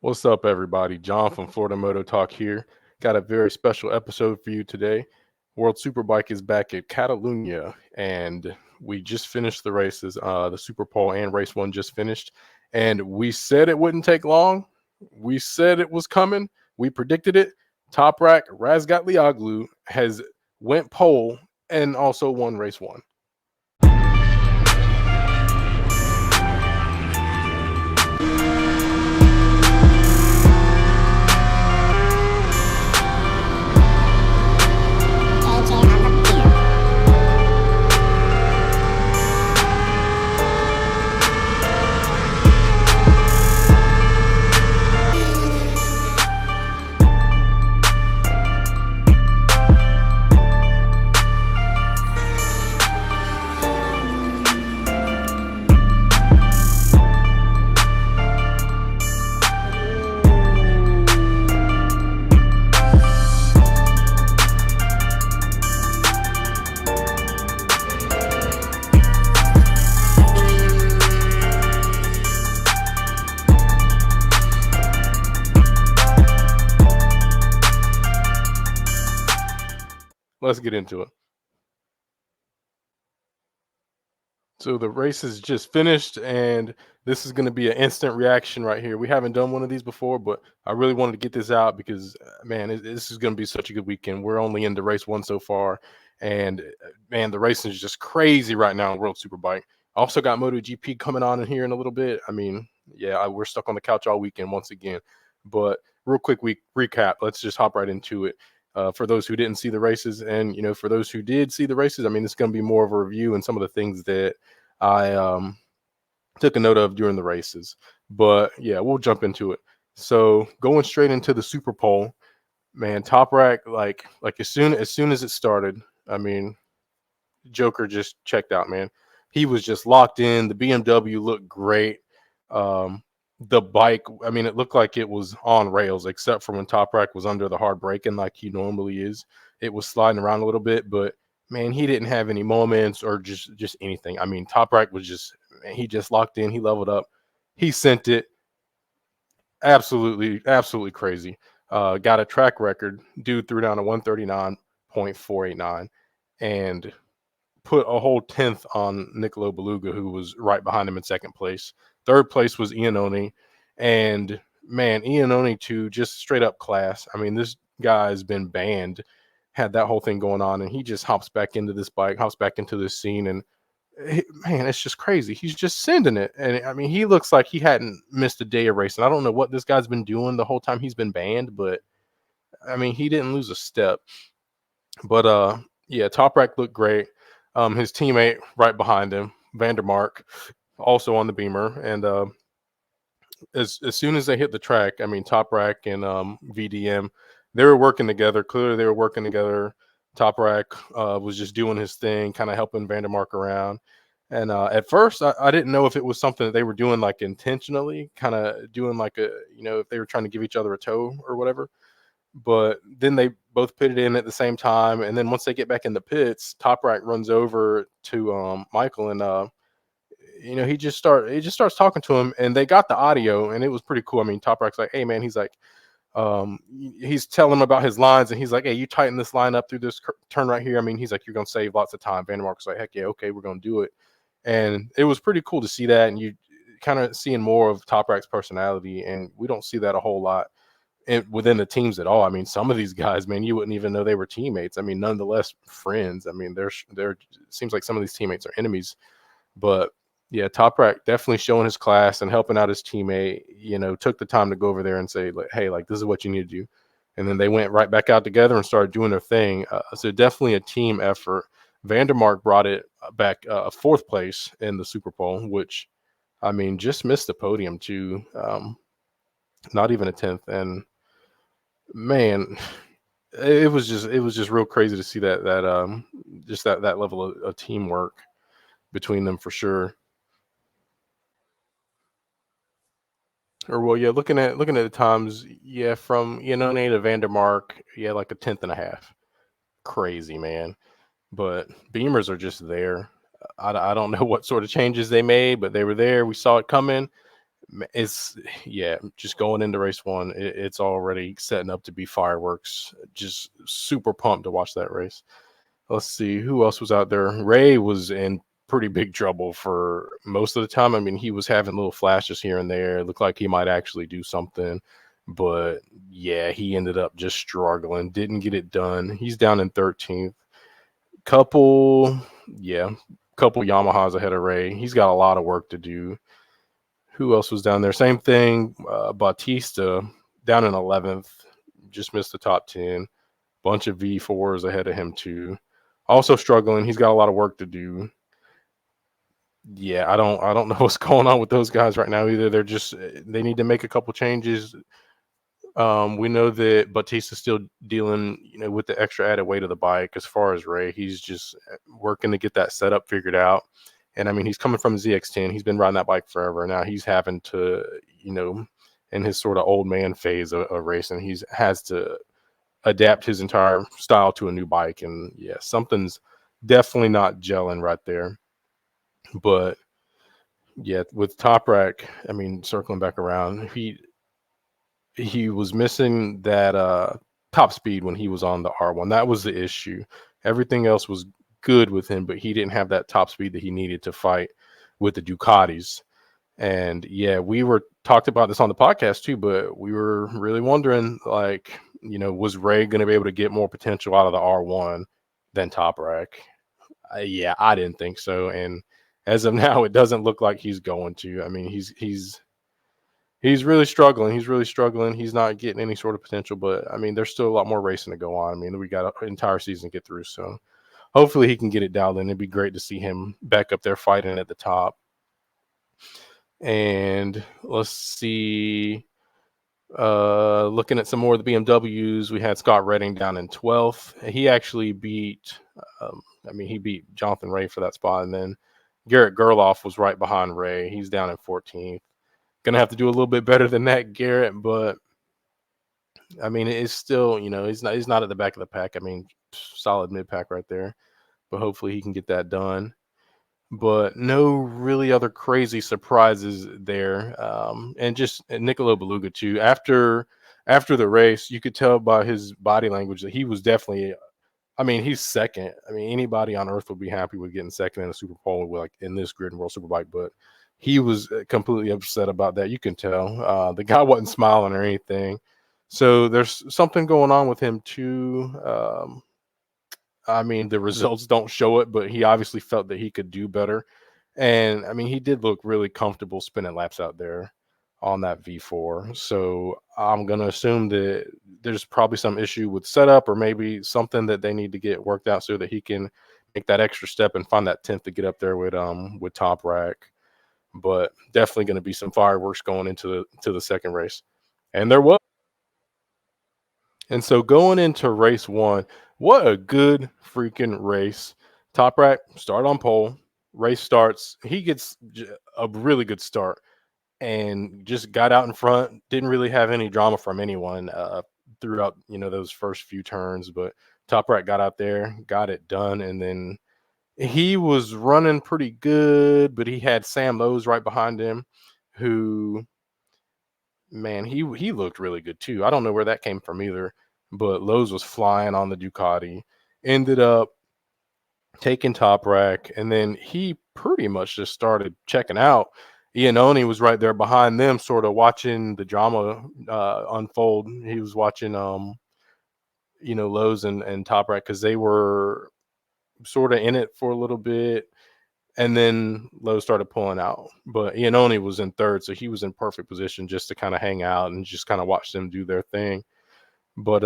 What's up, everybody? John from Florida Moto Talk here. Got a very special episode for you today. World Superbike is back at Catalunya, and we just finished the races. The Superpole and race one just finished, and we said it wouldn't take long. We said it was coming. We predicted it. Toprak Razgatlioglu has went pole and also won race one. Let's get into it. So the race is just finished, and this is going to be an instant reaction right here. We haven't done one of these before, but I really wanted to get this out because, man, this is going to be such a good weekend. We're only into race one so far, and man, the racing is just crazy right now in World Superbike. Also got MotoGP coming on in here in a little bit. I mean, yeah, we're stuck on the couch all weekend once again. But real quick recap. Let's just hop right into it. For those who didn't see the races, and for those who did see the races, I mean, it's going to be more of a review and some of the things that I took a note of during the races. But yeah, we'll jump into it. So going straight into the Superpole, man, Toprak, like as soon as it started, I mean, Joker just checked out, man. He was just locked in. The BMW looked great. The bike, I mean, it looked like it was on rails, except for when Toprak was under the hard braking like he normally is. It was sliding around a little bit, but man, he didn't have any moments or just anything. I mean, Toprak was just, he just locked in. He leveled up. He sent it. Absolutely crazy. Got a track record. Dude threw down a 139.489 and put a whole 10th on Nicolo Beluga, who was right behind him in second place. Third place was Iannone. And man, Iannone too, just straight up class. I mean, this guy's been banned, had that whole thing going on, and he just hops back into this bike, hops back into this scene, and man, it's just crazy. He's just sending it. And I mean, he looks like he hadn't missed a day of racing. I don't know what this guy's been doing the whole time he's been banned, but I mean, he didn't lose a step. But yeah, Toprak looked great. His teammate right behind him, Vandermark, also on the Beamer. And as soon as they hit the track, I mean, Toprak and VDM, they were working together. Clearly, they were working together. Toprak was just doing his thing, kind of helping Vandermark around. And at first, I didn't know if it was something that they were doing like intentionally, kind of doing like a, if they were trying to give each other a tow or whatever. But then they both pitted in at the same time, and then once they get back in the pits, Toprak runs over to Michael, and he just starts talking to him, and they got the audio, and it was pretty cool. I mean, Toprak's like, "Hey, man," he's like, he's telling him about his lines, and he's like, "Hey, you tighten this line up through this turn right here." I mean, he's like, "You're gonna save lots of time." Vandermark's like, "Heck yeah, okay, we're gonna do it," and it was pretty cool to see that, and you kind of seeing more of Toprak's personality, and we don't see that a whole lot within the teams at all. I mean, some of these guys, man, you wouldn't even know they were teammates. I mean, nonetheless, friends. I mean, they're seems like some of these teammates are enemies. But yeah, Toprak definitely showing his class and helping out his teammate. Took the time to go over there and say, like, "Hey, like, this is what you need to do." And then they went right back out together and started doing their thing. So definitely a team effort. Vandermark brought it back fourth place in the Superpole, which, I mean, just missed the podium too. Not even a 10th. And man, it was just real crazy to see that just that level of teamwork between them for sure. Or well, yeah, looking at the times, yeah, from Iannone to Vandermark, yeah, like a 10th and a half. Crazy, man. But Beamers are just there. I don't know what sort of changes they made, but they were there. We saw it coming. It's just going into race one, it's already setting up to be fireworks. Just super pumped to watch that race. Let's see who else was out there. Ray was in pretty big trouble for most of the time. I mean, he was having little flashes here and there. It looked like he might actually do something, but yeah, he ended up just struggling. Didn't get it done. He's down in 13th. Couple, yeah, couple Yamahas ahead of Ray. He's got a lot of work to do. Who else was down there? Same thing. Bautista down in 11th, just missed the top 10. Bunch of V4s ahead of him too. Also struggling. He's got a lot of work to do. Yeah, I don't know what's going on with those guys right now either. They need to make a couple changes. We know that Batista's still dealing, with the extra added weight of the bike. As far as Ray, he's just working to get that setup figured out. And I mean, he's coming from ZX10. He's been riding that bike forever. Now he's having to, in his sort of old man phase of racing, has to adapt his entire style to a new bike. And yeah, something's definitely not gelling right there. But yeah, with Toprak, I mean, circling back around, he was missing that top speed when he was on the R1. That was the issue. Everything else was good with him, but he didn't have that top speed that he needed to fight with the Ducatis. And yeah, we were talked about this on the podcast too, but we were really wondering, like, was Ray going to be able to get more potential out of the R1 than Toprak? Yeah, I didn't think so. And as of now, it doesn't look like he's going to. I mean, he's really struggling. He's really struggling. He's not getting any sort of potential, but I mean, there's still a lot more racing to go on. I mean, we got an entire season to get through, so hopefully he can get it dialed in. It'd be great to see him back up there fighting at the top. And let's see. Looking at some more of the BMWs, we had Scott Redding down in 12th. He actually beat, he beat Jonathan Ray for that spot. And then Garrett Gerloff was right behind Ray. He's down in 14th. Gonna have to do a little bit better than that, Garrett. But I mean, it's still, he's not at the back of the pack. I mean, solid mid pack right there. But hopefully he can get that done. But no really other crazy surprises there. And just Niccolo Beluga too. After the race, you could tell by his body language that he was definitely. I mean, he's second. I mean, anybody on earth would be happy with getting second in a Superpole, like in this grid and World Superbike. But he was completely upset about that. You can tell. The guy wasn't smiling or anything. So there's something going on with him too. I mean, the results don't show it, but he obviously felt that he could do better. And I mean, he did look really comfortable spinning laps out there on that V4. So I'm going to assume that there's probably some issue with setup or maybe something that they need to get worked out so that he can make that extra step and find that 10th to get up there with Toprak. But definitely going to be some fireworks going into the second race. And there was. And so going into race one, what a good freaking race. Toprak start on pole. Race starts. He gets a really good start and just got out in front. Didn't really have any drama from anyone throughout, those first few turns. But Toprak got out there, got it done. And then he was running pretty good, but he had Sam Lowe's right behind him who, man, he looked really good too. I don't know where that came from either, but Lowe's was flying on the Ducati. Ended up taking Toprak, and then he pretty much just started checking out. Iannone was right there behind them, sort of watching the drama unfold. He was watching, Lowe's and Toprak because they were sort of in it for a little bit. And then Lowe started pulling out. But Iannone was in third, so he was in perfect position just to kind of hang out and just kind of watch them do their thing. But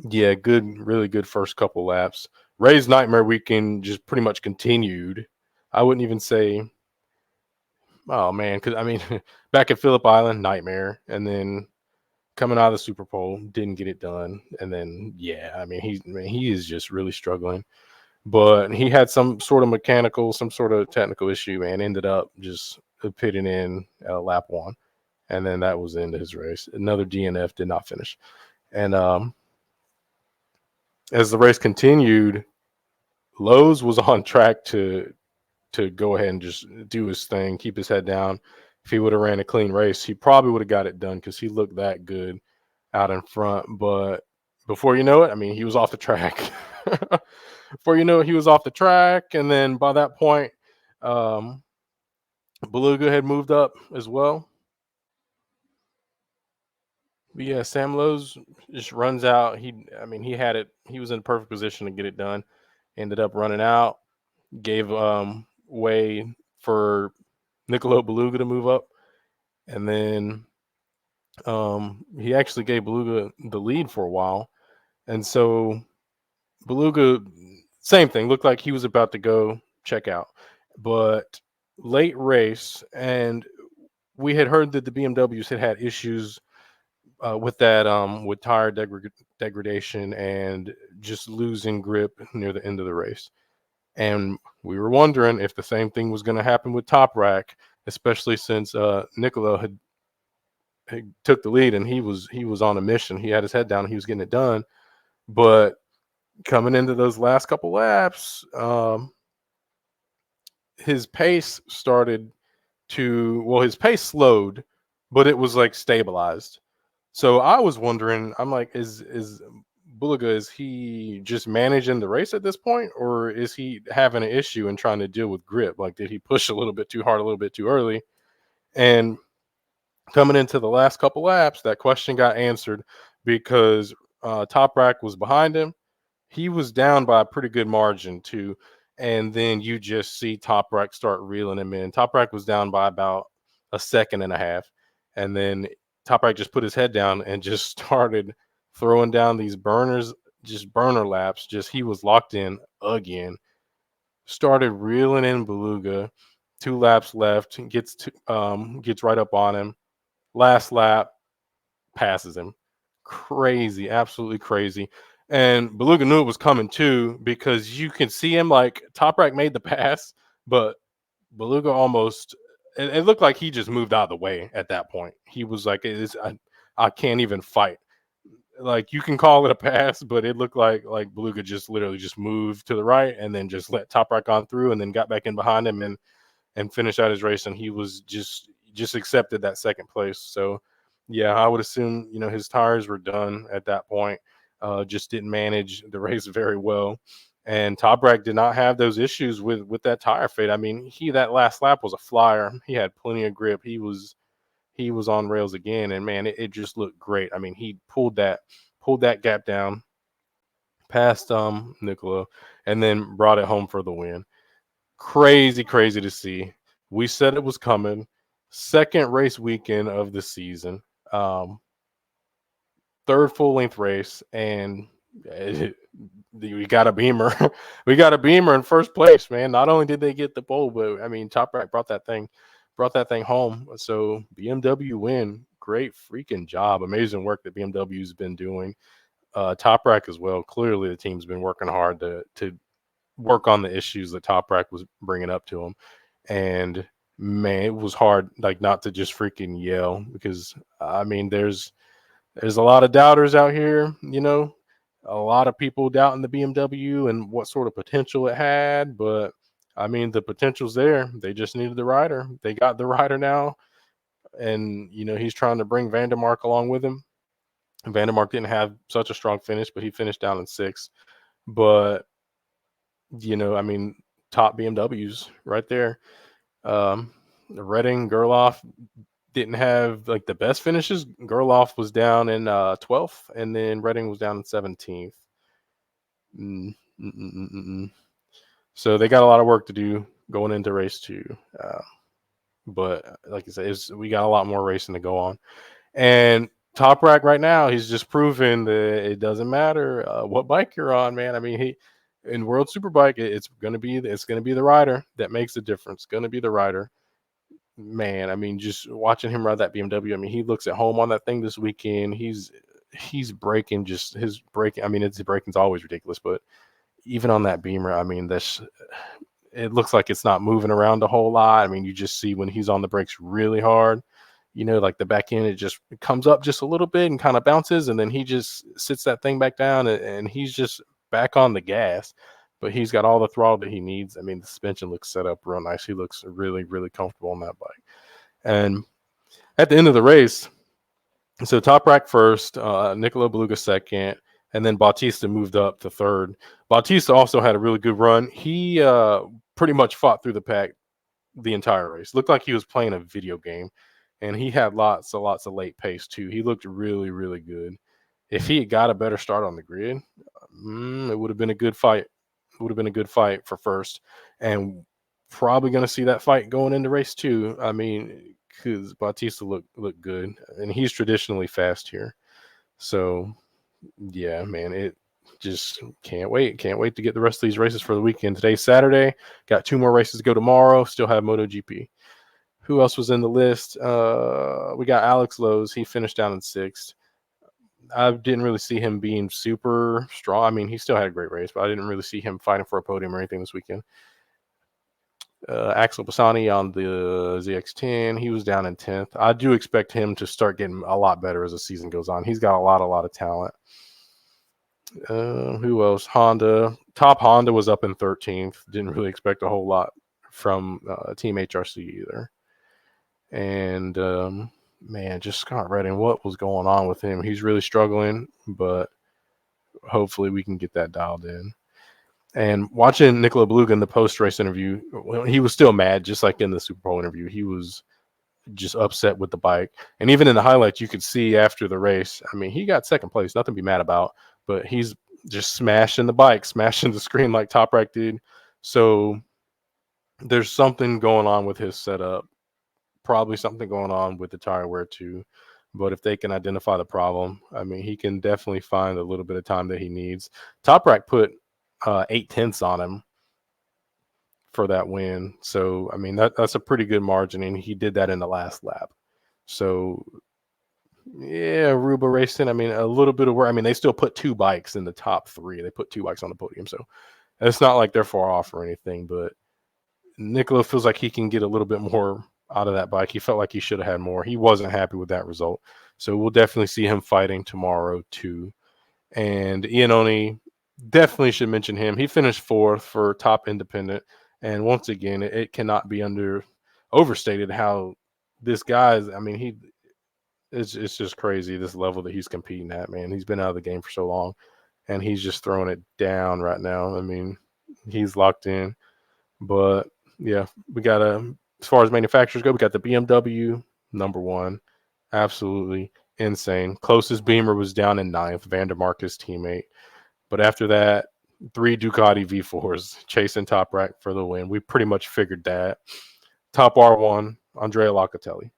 yeah, really good first couple laps. Ray's nightmare weekend just pretty much continued. I wouldn't even say, oh man, because I mean, back at Phillip Island, nightmare, and then coming out of the Superpole, didn't get it done, and then yeah, I mean, he is just really struggling. But he had some sort of technical issue, and ended up just pitting in lap one, and then that was the end of his race. Another DNF, did not finish, and as the race continued, Lowe's was on track to go ahead and just do his thing, keep his head down, if he would have ran a clean race, he probably would have got it done because he looked that good out in front. But before you know it, I mean, he was off the track. Before you know it, he was off the track, and then by that point, um, Beluga had moved up as well. But yeah, Sam Lowe's just runs out. He had it. He was in perfect position to get it done. Ended up running out. Gave way for Niccolo Beluga to move up, and then he actually gave Beluga the lead for a while. And so Beluga, same thing, looked like he was about to go check out, but late race, and we had heard that the BMWs had issues with that, with tire degradation and just losing grip near the end of the race. And we were wondering if the same thing was going to happen with Top Rack, especially since Niccolo had took the lead and he was on a mission. He had his head down. He was getting it done. But coming into those last couple laps, his pace his pace slowed, but it was like stabilized. So I was wondering, I'm like, is Bulaga, is he just managing the race at this point, or is he having an issue and trying to deal with grip? Like, did he push a little bit too hard, a little bit too early? And coming into the last couple laps, that question got answered because Top Rack was behind him. He was down by a pretty good margin too. And then you just see Top Rack start reeling him in. Top Rack was down by about a second and a half. And then Top Rack just put his head down and just started throwing down these burners, just burner laps. Just he was locked in again. Started reeling in Beluga. 2 laps left. Gets right up on him. Last lap, passes him. Crazy, absolutely crazy. And Beluga knew it was coming too because you can see him, like, Top Rack made the pass, but Beluga almost, it looked like he just moved out of the way at that point. He was like, I can't even fight. Like, you can call it a pass, but it looked like Beluga just literally just moved to the right and then just let Top Rack on through and then got back in behind him and finished out his race. And he was just accepted that second place. So yeah, I would assume, his tires were done at that point. Just didn't manage the race very well. And Top Rack did not have those issues with that tire fade. I mean, that last lap was a flyer. He had plenty of grip. He was on rails again, and man, it just looked great. I mean, he pulled that gap down past Niccolo, and then brought it home for the win. Crazy to see. We said it was coming. Second race weekend of the season. Third full length race, and we got a beamer. We got a beamer in first place, man. Not only did they get the pole, but I mean, Top Rack brought that thing home. So BMW win. Great freaking job. Amazing work that BMW's been doing. Top Rack as well. Clearly, the team's been working hard to work on the issues that Top Rack was bringing up to them. And man, it was hard, like, not to just freaking yell, because I mean, there's a lot of doubters out here, a lot of people doubting the BMW and what sort of potential it had. But I mean, the potential's there. They just needed the rider. They got the rider now. And, he's trying to bring Vandermark along with him. Vandermark didn't have such a strong finish, but he finished down in 6th. But, I mean, top BMWs right there. Redding, Gerloff didn't have like the best finishes. Gerloff was down in 12th, and then Redding was down in 17th. So they got a lot of work to do going into race 2. But like I said, we got a lot more racing to go on. And Top Rack right now, he's just proven that it doesn't matter what bike you're on, man. I mean, in World Superbike, it's gonna be the rider that makes the difference. Gonna be the rider. Man, I mean, just watching him ride that BMW, I mean, he looks at home on that thing this weekend. He's braking, just his braking. I mean, his braking's always ridiculous, but even on that Beamer, I mean, it looks like it's not moving around a whole lot. I mean, you just see when he's on the brakes really hard, like the back end, it comes up just a little bit and kind of bounces, and then he just sits that thing back down, and he's just back on the gas. But he's got all the throttle that he needs. I mean, the suspension looks set up real nice. He looks really, really comfortable on that bike. And at the end of the race, so Toprak first, Nicola Beluga second, and then Bautista moved up to third. Bautista also had a really good run. He pretty much fought through the pack the entire race. Looked like he was playing a video game, and he had lots of late pace too. He looked really, really good. If he had got a better start on the grid, it would have been a good fight. It would have been a good fight for first, and probably going to see that fight going into race 2. I mean, because Bautista looked good, and he's traditionally fast here. So yeah, man, it just can't wait. Can't wait to get the rest of these races for the weekend. Today's Saturday. Got 2 more races to go tomorrow. Still have MotoGP. Who else was in the list? We got Alex Lowe's. He finished down in 6th. I didn't really see him being super strong. I mean, he still had a great race, but I didn't really see him fighting for a podium or anything this weekend. Axel Bassani on the ZX10, he was down in 10th. I do expect him to start getting a lot better as the season goes on. He's got a lot of talent. Who else? Honda. Top Honda was up in 13th. Didn't really expect a whole lot from Team HRC either. And man, just Scott Redding, what was going on with him? He's really struggling, but hopefully we can get that dialed in. And watching Nicola Beluga in the post-race interview, he was still mad, just like in the Superpole interview. He was just upset with the bike. And even in the highlights, you could see after the race, I mean, he got second place, nothing to be mad about, but he's just smashing the bike, smashing the screen like Toprak did. So there's something going on with his setup, probably something going on with the tire wear too. But if they can identify the problem, I mean, he can definitely find a little bit of time that he needs. Toprak put 8/10 on him for that win. So, I mean, that's a pretty good margin, and he did that in the last lap. So, yeah, Aruba Racing, I mean, a little bit of work. I mean, they still put 2 bikes in the top 3. They put 2 bikes on the podium. So, it's not like they're far off or anything, but Nicola feels like he can get a little bit more out of that bike. He felt like he should have had more. He wasn't happy with that result. So, we'll definitely see him fighting tomorrow, too. And Iannone, definitely should mention him. He finished 4th for top independent. And once again, it cannot be overstated how this guy's, I mean, it's just crazy, this level that he's competing at, man. He's been out of the game for so long, and he's just throwing it down right now. I mean, he's locked in. But yeah, we got as far as manufacturers go, we got the BMW number 1. Absolutely insane. Closest Beamer was down in 9th, Vandermark's teammate. But after that, 3 Ducati V4s chasing Toprak for the win. We pretty much figured that. Top R1, Andrea Locatelli.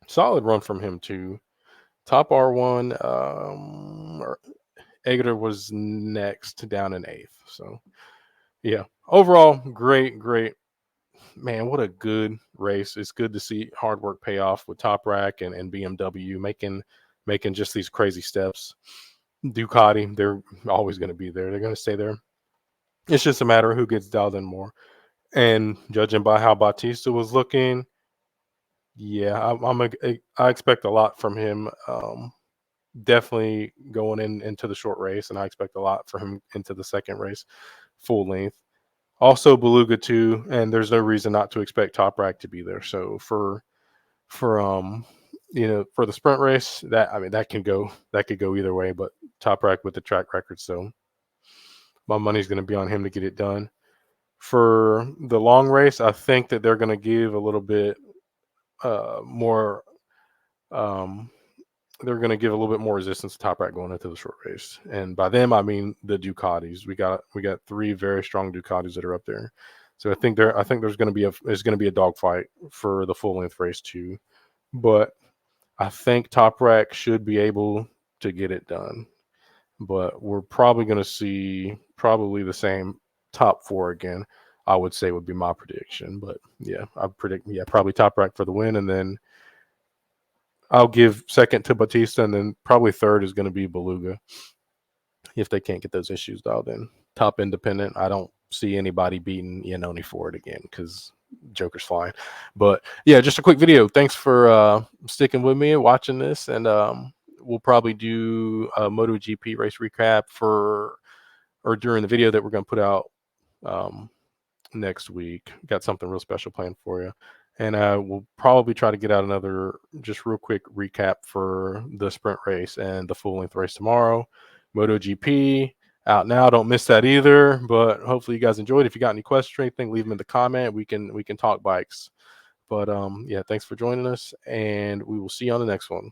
Solid run from him too. Top R1, Eger was next, down in 8th. So yeah, overall, great. Man, what a good race. It's good to see hard work pay off with Toprak and BMW making just these crazy steps. Ducati, they're always going to be there. They're going to stay there. It's just a matter of who gets dialed in more. And judging by how Bautista was looking, yeah, I expect a lot from him. Definitely going into the short race, and I expect a lot for him into the second race, full length. Also Beluga too, and there's no reason not to expect Toprak to be there. So for for the sprint race, that could go either way, but Toprak with the track record, so my money's going to be on him to get it done. For the long race, I think that they're going to give a little bit more. They're going to give a little bit more resistance to Toprak going into the short race, and by them I mean the Ducatis. We got 3 very strong Ducatis that are up there, so I think there's going to be a dogfight for the full length race too. But I think Toprak should be able to get it done. But we're probably going to see the same top 4 again. I would say would be my prediction. But yeah, I predict probably Toprak for the win, and then I'll give second to Bautista, and then probably third is going to be Beluga if they can't get those issues dialed in. Top independent, I don't see anybody beating Iannone for it again because Joker's flying. But yeah, just a quick video. Thanks for sticking with me and watching this, and we'll probably do a MotoGP race recap during the video that we're going to put out next week. Got something real special planned for you. And we'll probably try to get out another just real quick recap for the sprint race and the full length race tomorrow. MotoGP out now. Don't miss that either. But hopefully you guys enjoyed. If you got any questions or anything, leave them in the comment. We can talk bikes. But yeah, thanks for joining us, and we will see you on the next one.